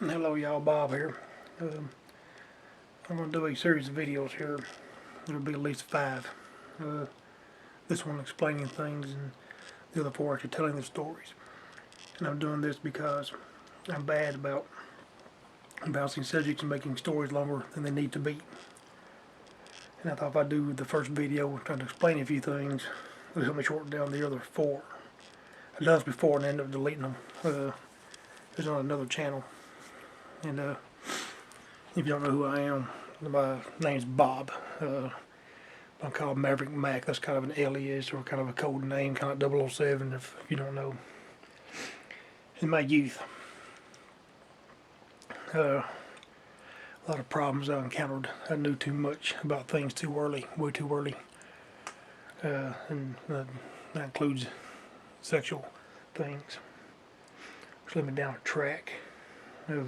Hello y'all, Bob here. I'm going to do a series of videos here. There'll be at least 5. Uh, this one explaining things and the other 4 actually telling the stories. And I'm doing this because I'm bad about bouncing subjects and making stories longer than they need to be. And I thought if I do the first video trying to explain a few things, it'll help me shorten down the other 4. I've done this before and I ended up deleting them. It's on another channel. And if you don't know who I am, my name's Bob. I'm called Maverick Mac. That's kind of an alias or kind of a code name, kind of 007 if you don't know. In my youth, a lot of problems I encountered. I knew too much about things too early, way too early. And that includes sexual things. Which led me down a track of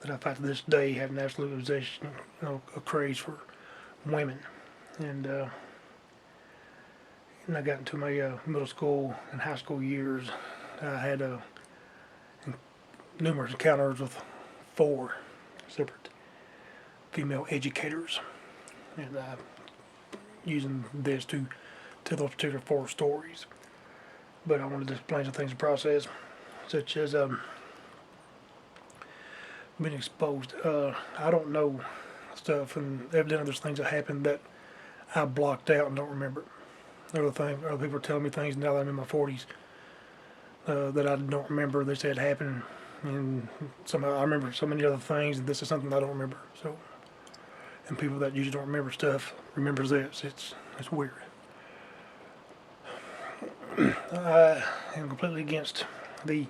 that I find to this day have an absolute obsession, a craze for women. And I got into my middle school and high school years. I had numerous encounters with 4 separate female educators, and using this to tell those particular 4 stories. But I wanted to explain some things in the process, such as being exposed. I don't know stuff, and evidently there's things that happened that I blocked out and don't remember. Other people are telling me things now that I'm in my 40s that I don't remember. They said happened, and somehow I remember so many other things, and this is something I don't remember. So, and people that usually don't remember stuff remembers this. It's weird. I am completely against the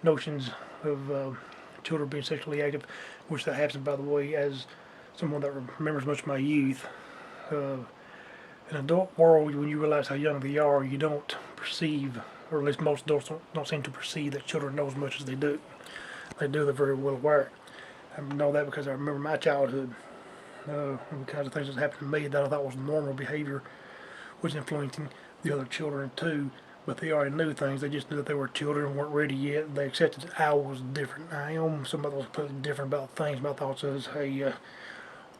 notions of children being sexually active, which that happens, by the way, as someone that remembers much of my youth. In an adult world, when you realize how young they are, you don't perceive, or at least most adults don't seem to perceive that children know as much as they do. They do, they're very well aware. I know that because I remember my childhood, and the kinds of things that happened to me that I thought was normal behavior was influencing the other children too. But they already knew things, they just knew that they were children and weren't ready yet. They accepted that I was different. I am somebody that was completely different about things. My thoughts was, hey,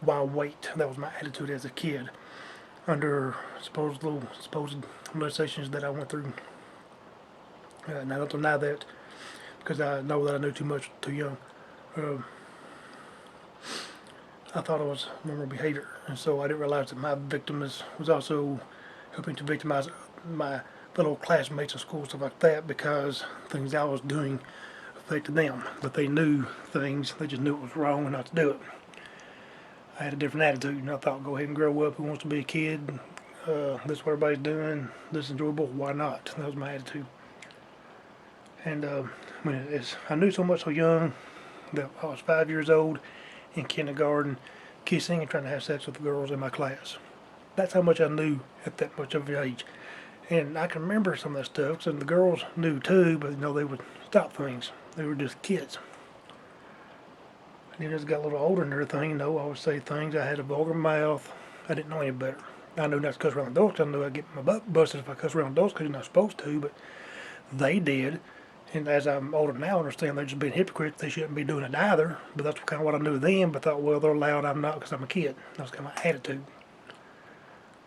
why wait? That was my attitude as a kid under supposed molestations that I went through. And I don't deny that because I know that I knew too much too young. I thought it was normal behavior, and so I didn't realize that my victim was also helping to victimize my fellow classmates in school, stuff like that, because things I was doing affected them. But they knew things, they just knew it was wrong and not to do it. I had a different attitude, and I thought, go ahead and grow up. Who wants to be a kid? This is what everybody's doing. This is enjoyable. Why not? That was my attitude. And I knew so much so young that I was 5 years old in kindergarten, kissing and trying to have sex with the girls in my class. That's how much I knew at that much of an age. And I can remember some of that stuff, and the girls knew too, but they would stop things. They were just kids. And as I got a little older and everything, I would say things. I had a vulgar mouth. I didn't know any better. I knew not to cuss around adults. I knew I'd get my butt busted if I cuss around adults because you're not supposed to, but they did. And as I'm older now, I understand they're just being hypocrites. They shouldn't be doing it either. But that's kind of what I knew then. But I thought, well, they're loud. I'm not because I'm a kid. That was kind of my attitude.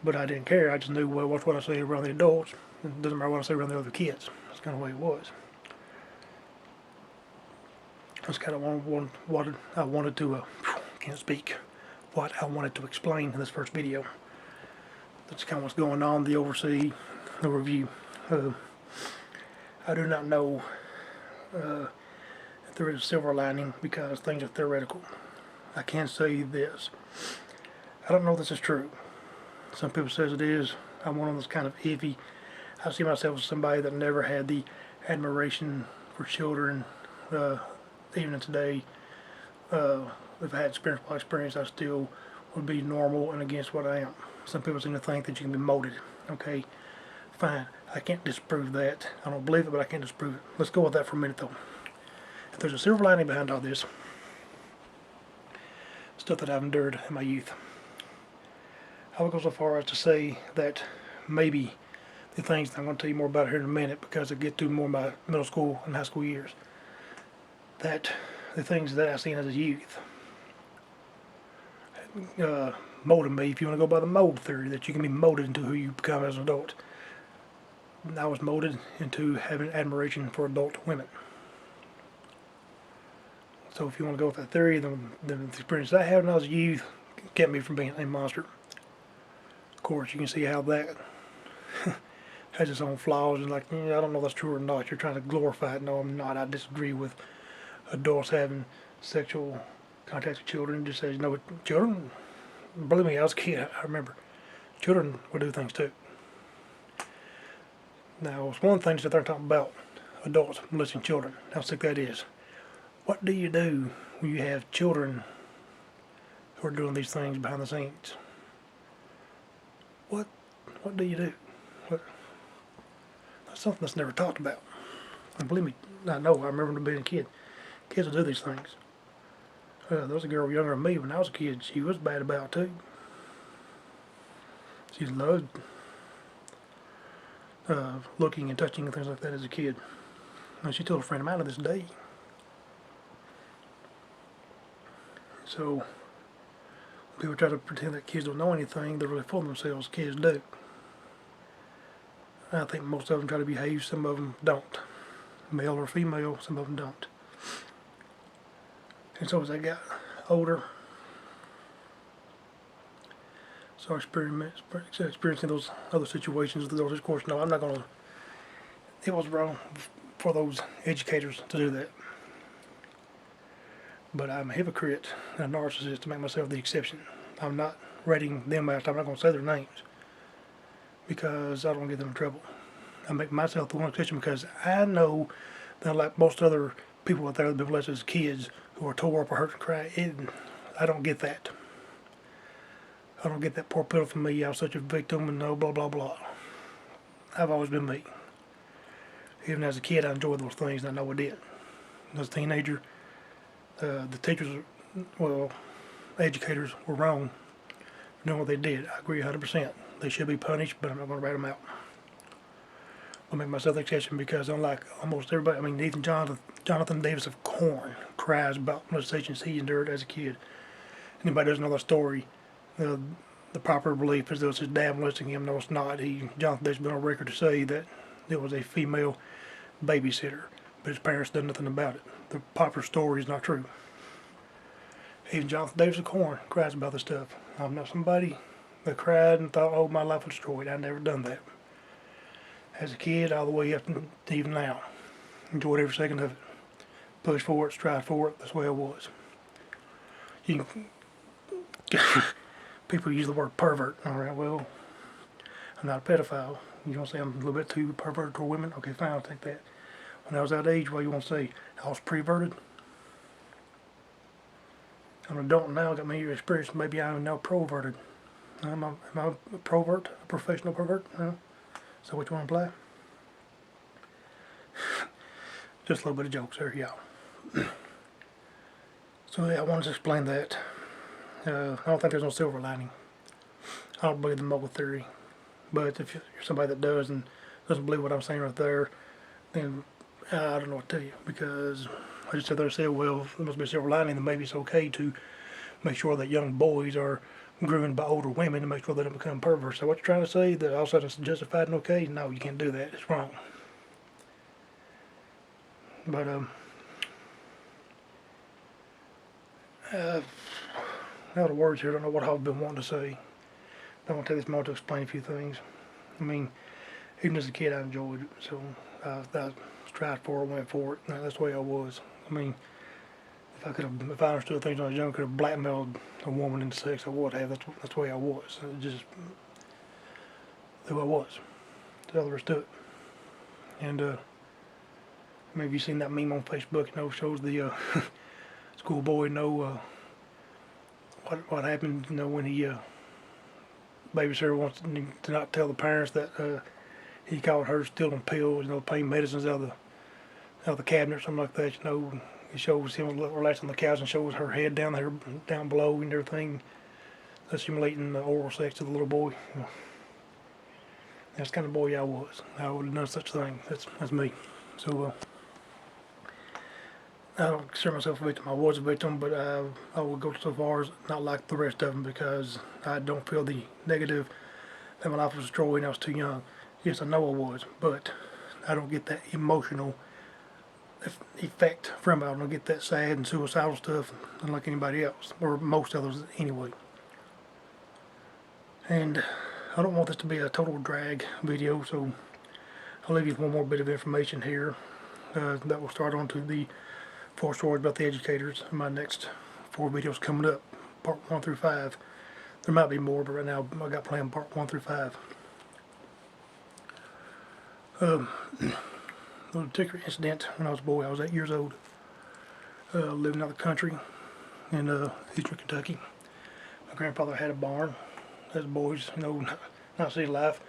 But I didn't care. I just knew, well, what's what I say around the adults. It doesn't matter what I say around the other kids. That's kind of the way it was. That's kind of what I wanted to, can't speak, what I wanted to explain in this first video. That's kind of what's going on, the review. I do not know if there is a silver lining because things are theoretical. I can say this. I don't know if this is true. Some people says it is. I'm one of those kind of iffy. I see myself as somebody that never had the admiration for children. Even today, if I had experience, I still would be normal and against what I am. Some people seem to think that you can be molded. Okay, fine. I can't disprove that. I don't believe it, but I can't disprove it. Let's go with that for a minute, though. If there's a silver lining behind all this stuff that I've endured in my youth, I would go so far as to say that maybe the things that I'm going to tell you more about here in a minute, because I get through more of my middle school and high school years, that the things that I seen as a youth molded me, if you want to go by the mold theory, that you can be molded into who you become as an adult. I was molded into having admiration for adult women. So if you want to go with that theory, then the experience I had when I was a youth kept me from being a monster. Of course, you can see how that has its own flaws, and like, I don't know if that's true or not. You're trying to glorify it. No, I'm not. I disagree with adults having sexual contact with children. Just as children, believe me, I was a kid. I remember children would do things too. Now, it's one thing to sit there and talk about adults molesting children, how sick that is. What do you do when you have children who are doing these things behind the scenes? What do you do? That's something that's never talked about. And believe me, I know, I remember being a kid. Kids will do these things. There was a girl younger than me when I was a kid. She was bad about it too. She loved looking and touching and things like that as a kid. And she told a friend of mine to this day. So people try to pretend that kids don't know anything. They're really fooling themselves. Kids do. I think most of them try to behave. Some of them don't. Male or female, some of them don't. And so as I got older, so experiencing those other situations with those, of course, no, I'm not going to, it was wrong for those educators to do that. But I'm a hypocrite and a narcissist to make myself the exception. I'm not rating them out. I'm not going to say their names because I don't want to get them in trouble. I make myself the one exception because I know that, like most other people out there that have been blessed as kids who are tore up or hurt and cry, I don't get that. I don't get that poor pitiful me. I was such a victim and no blah blah blah. I've always been me. Even as a kid, I enjoyed those things, and I know I did. As a teenager, the teachers, well, educators were wrong for doing what they did. I agree 100%. They should be punished, but I'm not going to write them out. I'll make myself the exception because unlike almost everybody, I mean, even Jonathan Davis of Korn cries about molestations he endured as a kid. Anybody doesn't know the story, the proper belief is that it was his dad molesting him. No, it's not. Jonathan Davis has been on record to say that it was a female babysitter, but his parents did nothing about it. The popular story is not true. Even Jonathan Davis of Korn cries about this stuff. I'm not somebody that cried and thought, oh, my life was destroyed. I've never done that. As a kid, all the way up to even now. Enjoyed every second of it. Pushed for it, strive for it. That's the way I was. People use the word pervert. All right, well, I'm not a pedophile. You want to say I'm a little bit too perverted toward women? Okay, fine, I'll take that. When I was that age, what you want to say? I was perverted. I'm an adult now, got many years experience, maybe I'm now proverted. Am I a pervert? A professional pervert? So what you want to imply? Just a little bit of jokes there, yeah. So yeah, I wanted to explain that. I don't think there's no silver lining. I don't believe the mogul theory. But if you're somebody that does and doesn't believe what I'm saying right there, then I don't know what to tell you. Because I just sit there and say, well, if there must be a silver lining, then maybe it's okay to make sure that young boys are groomed by older women to make sure they don't become perverts. So what you're trying to say, that all of a sudden it's justified and okay? No, you can't do that. It's wrong. But out of words here, I don't know what I've been wanting to say. I want to take this moment to explain a few things. I mean, even as a kid, I enjoyed it, so I strived for it, went for it. That's the way I was. I mean, if I understood things when I was young, could have blackmailed a woman into sex, I would have. That's the way I was. It just who I was. That's all there is to it. And maybe you've seen that meme on Facebook. Shows the schoolboy what happened. When he babysitter wants to not tell the parents that he caught her stealing pills, pain medicines out of the cabinet or something like that. It shows him relaxed on the couch and shows her head down below and everything, simulating oral sex to the little boy. That's the kind of boy I was. I would have done such a thing. That's me. So I don't consider myself a victim. I was a victim, but I will go so far as not like the rest of them because I don't feel the negative that my life was destroyed and I was too young. Yes, I know I was, but I don't get that emotional effect from it. I don't get that sad and suicidal stuff unlike anybody else, or most others anyway. And I don't want this to be a total drag video, so I'll leave you with one more bit of information here that will start on to the 4 stories about the educators in my next 4 videos coming up, part 1 through 5. There might be more, but right now I got planned part 1 through 5. There was a particular incident when I was a boy. I was 8 years old, living out the country in eastern Kentucky. My grandfather had a barn. As boys, not city life,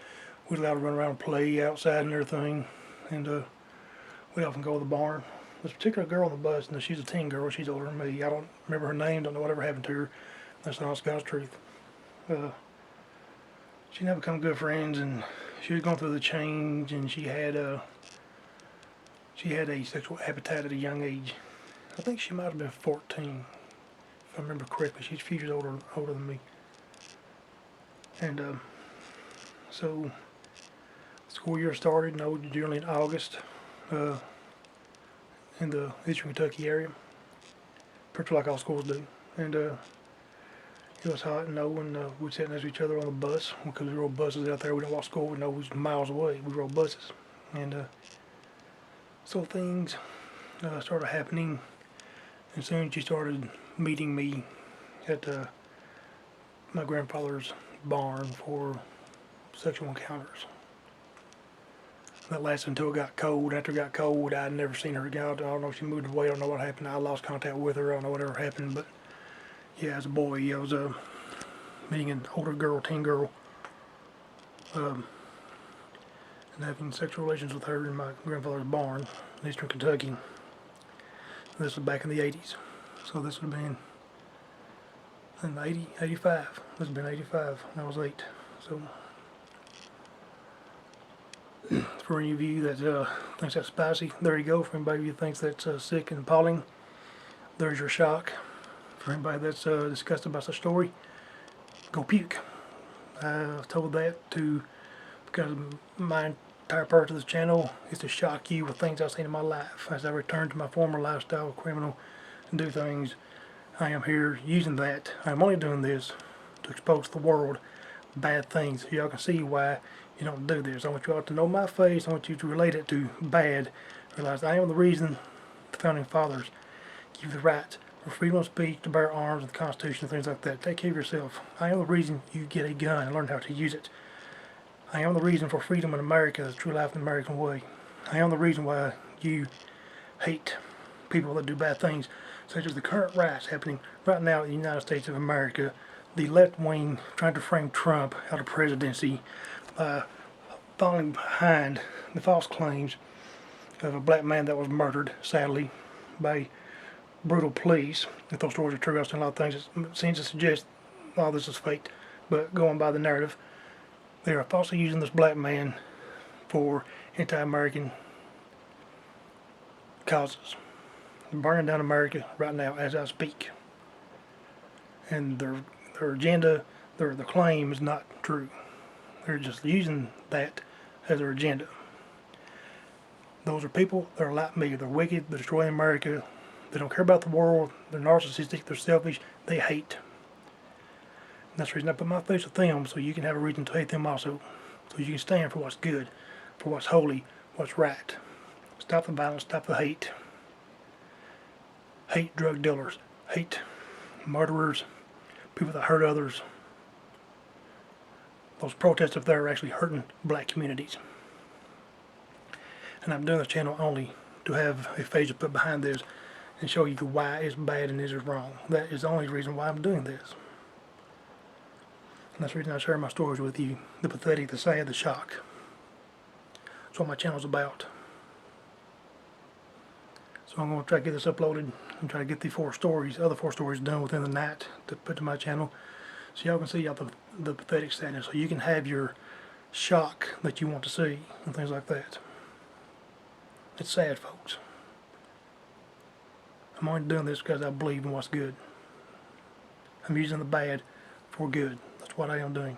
we were allowed to run around and play outside and everything, and we'd often go to the barn. This particular girl on the bus, and she's a teen girl, she's older than me. I don't remember her name, don't know whatever happened to her. That's the honest God's truth. She and I become good friends, and she was going through the change, and she had a sexual appetite at a young age. I think she might have been 14, if I remember correctly. She's a few years older than me. And so school year started generally in August in the eastern Kentucky area, pretty like all schools do. And it was hot and we'd sit next to each other on the bus because we rode buses out there. We didn't walk to school, we was miles away. We rode buses. And so things started happening, and soon she started meeting me at my grandfather's barn for sexual encounters. That lasted until it got cold. After it got cold, I'd never seen her again. I don't know if she moved away. I don't know what happened. I lost contact with her. I don't know whatever happened. But yeah, as a boy, I was meeting an older girl, teen girl, and having sexual relations with her in my grandfather's barn in eastern Kentucky. This was back in the 80s. So this would have been in 85. This would have been 85 when I was 8. So for any of you that thinks that's spicy, there you go. For anybody who thinks that's sick and appalling, there's your shock. For anybody that's disgusted by such story, go puke. I was told that because my entire purpose of this channel is to shock you with things I've seen in my life. As I return to my former lifestyle, criminal, and do things, I am here using that. I'm only doing this to expose to the world bad things, so y'all can see why you don't do this. I want you all to know my face. I want you to relate it to bad. Realize I am the reason the founding fathers give you the right for freedom of speech, to bear arms, and the Constitution, and things like that. Take care of yourself. I am the reason you get a gun and learn how to use it. I am the reason for freedom in America, the true life in the American way. I am the reason why you hate people that do bad things, such as the current riots happening right now in the United States of America. The left wing trying to frame Trump out of presidency by falling behind the false claims of a black man that was murdered, sadly, by brutal police. If those stories are true, I've seen a lot of things that seems to suggest all this is fake, but going by the narrative, they are falsely using this black man for anti-American causes. They're burning down America right now as I speak. And their agenda, their claim is not true. They're just using that as their agenda. Those are people that are like me. They're wicked, they're destroying America. They don't care about the world, they're narcissistic, they're selfish, they hate. And that's the reason I put my face with them, so you can have a reason to hate them also. So you can stand for what's good, for what's holy, what's right. Stop the violence, stop the hate. Hate drug dealers, hate murderers, people that hurt others. Those protests up there are actually hurting black communities. And I'm doing this channel only to have a face to put behind this and show you why it's bad and it's wrong. That is the only reason why I'm doing this. And that's the reason I share my stories with you. The pathetic, the sad, the shock. That's what my channel's about. So I'm going to try to get this uploaded and try to get the other four stories done within the night to put to my channel. So y'all can see the pathetic sadness. So you can have your shock that you want to see and things like that. It's sad, folks. I'm only doing this because I believe in what's good. I'm using the bad for good. That's what I am doing.